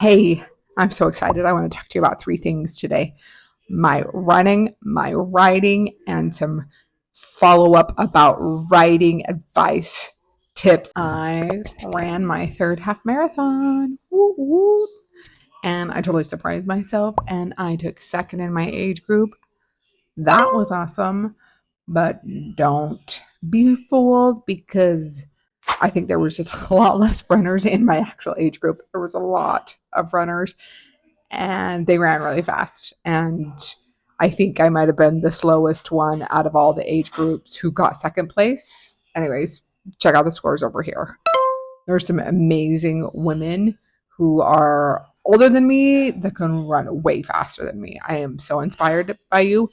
Hey, I'm so excited. I want to talk to you about three things today: my running, my writing, and some follow up about writing advice tips. I ran my third half marathon. Woo woo. And I totally surprised myself, and I took second in my age group. That was awesome. But don't be fooled because I think there was just a lot less runners in my actual age group. There was a lot of runners and they ran really fast. And I think I might have been the slowest one out of all the age groups who got second place. Anyways, check out the scores over here. There's some amazing women who are older than me that can run way faster than me. I am so inspired by you,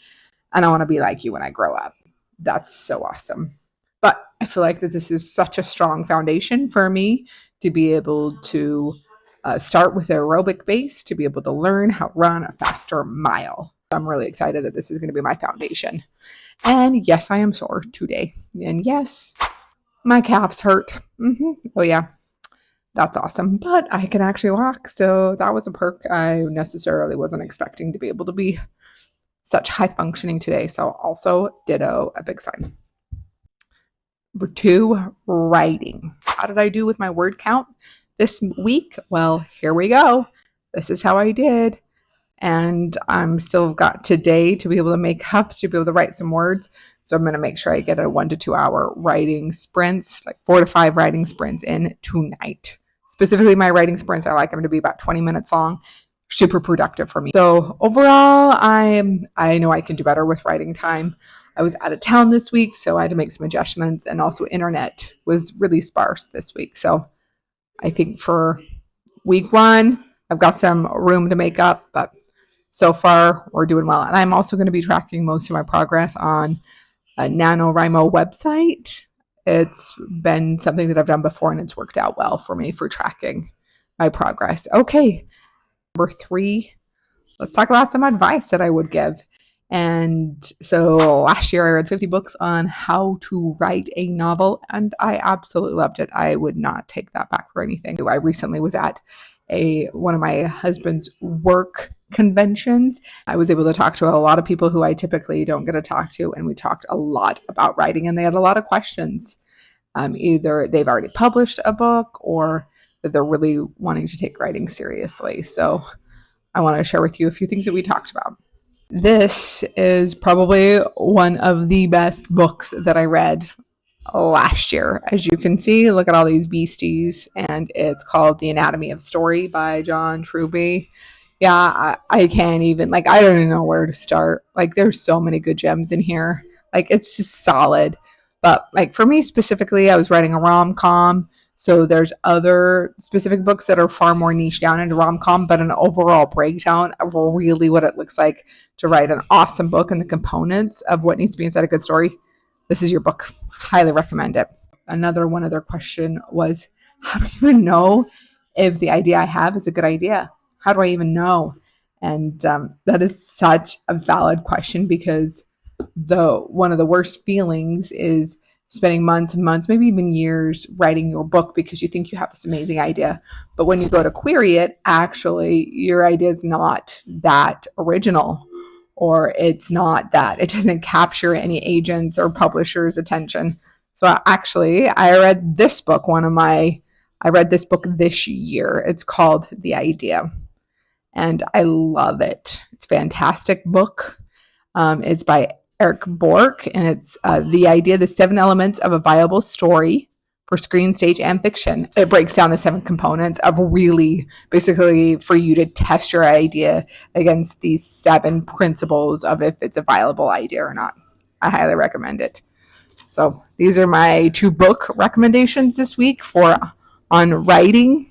and I want to be like you when I grow up. That's so awesome. But I feel like that this is such a strong foundation for me to be able to start with an aerobic base, to be able to learn how to run a faster mile. I'm really excited that this is going to be my foundation. And yes, I am sore today. And yes, my calves hurt. Oh, yeah, that's awesome. But I can actually walk. So that was a perk I necessarily wasn't expecting to be able to be such high functioning today. So also ditto a big sign. Number two, writing. How did I do with my word count this week? Well, here we go. This is how I did. And I'm still got today to be able to make up, to be able to write some words. So I'm going to make sure I get a 1 to 2 hour writing sprints, like 4 to 5 writing sprints in tonight. Specifically, my writing sprints, I like them to be about 20 minutes long. Super productive for me. So overall, I know I can do better with writing time. I was out of town this week, so I had to make some adjustments, and also internet was really sparse this week. So I think for week one, I've got some room to make up, but so far we're doing well. And I'm also going to be tracking most of my progress on a NaNoWriMo website. It's been something that I've done before, and it's worked out well for me for tracking my progress. Okay, number three, let's talk about some advice that I would give. And so last year I read 50 books on how to write a novel, and I absolutely loved it. I would not take that back for anything. I recently was at one of my husband's work conventions. I was able to talk to a lot of people who I typically don't get to talk to, and we talked a lot about writing, and they had a lot of questions. Either they've already published a book or that they're really wanting to take writing seriously. So I want to share with you a few things that we talked about. This is probably one of the best books that I read last year. As you can see, look at all these beasties, and it's called The Anatomy of Story by John Truby. Yeah, I can't even, like, I don't even know where to start. Like, there's so many good gems in here. Like, it's just solid. But, like, for me specifically, I was writing a rom com. So there's other specific books that are far more niche down into rom-com, but an overall breakdown of really what it looks like to write an awesome book and the components of what needs to be inside a good story. This is your book. Highly recommend it. One other question was, how do you even know if the idea I have is a good idea? How do I even know? And that is such a valid question, because one of the worst feelings is spending months and months, maybe even years, writing your book because you think you have this amazing idea. But when you go to query it, actually, your idea is not that original, or it doesn't capture any agents or publishers' attention. So actually, I read this book this year. It's called The Idea, and I love it. It's a fantastic book. It's by Erik Bork, and it's The Idea, the 7 elements of a viable story for screen, stage, and fiction. It breaks down the 7 components of really basically for you to test your idea against these 7 principles of if it's a viable idea or not. I highly recommend it. So these are my 2 book recommendations this week on writing.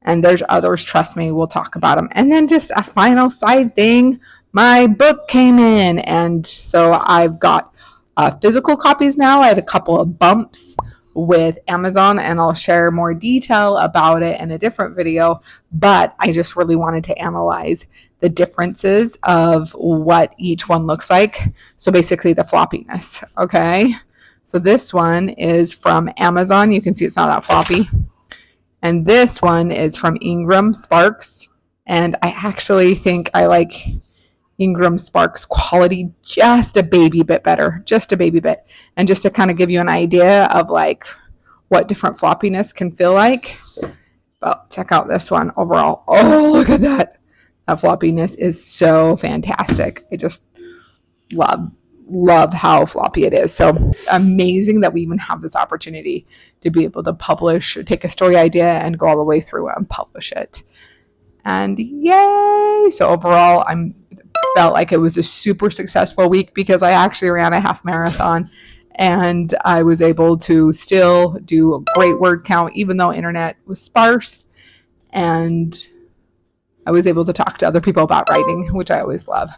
And there's others, trust me, we'll talk about them. And then just a final side thing, my book came in, and so I've got physical copies now. I had a couple of bumps with Amazon, and I'll share more detail about it in a different video, but I just really wanted to analyze the differences of what each one looks like. So basically the floppiness, okay? So this one is from Amazon. You can see it's not that floppy. And this one is from Ingram Sparks. And I actually think I like Ingram Sparks quality just a baby bit better, just a baby bit. And just to kind of give you an idea of like what different floppiness can feel like. Well, check out this one overall. Oh, look at that. That floppiness is so fantastic. I just love how floppy it is. So it's amazing that we even have this opportunity to be able to publish, take a story idea and go all the way through and publish it. And yay! So overall, I felt like it was a super successful week because I actually ran a half marathon and I was able to still do a great word count even though internet was sparse, and I was able to talk to other people about writing, which I always love.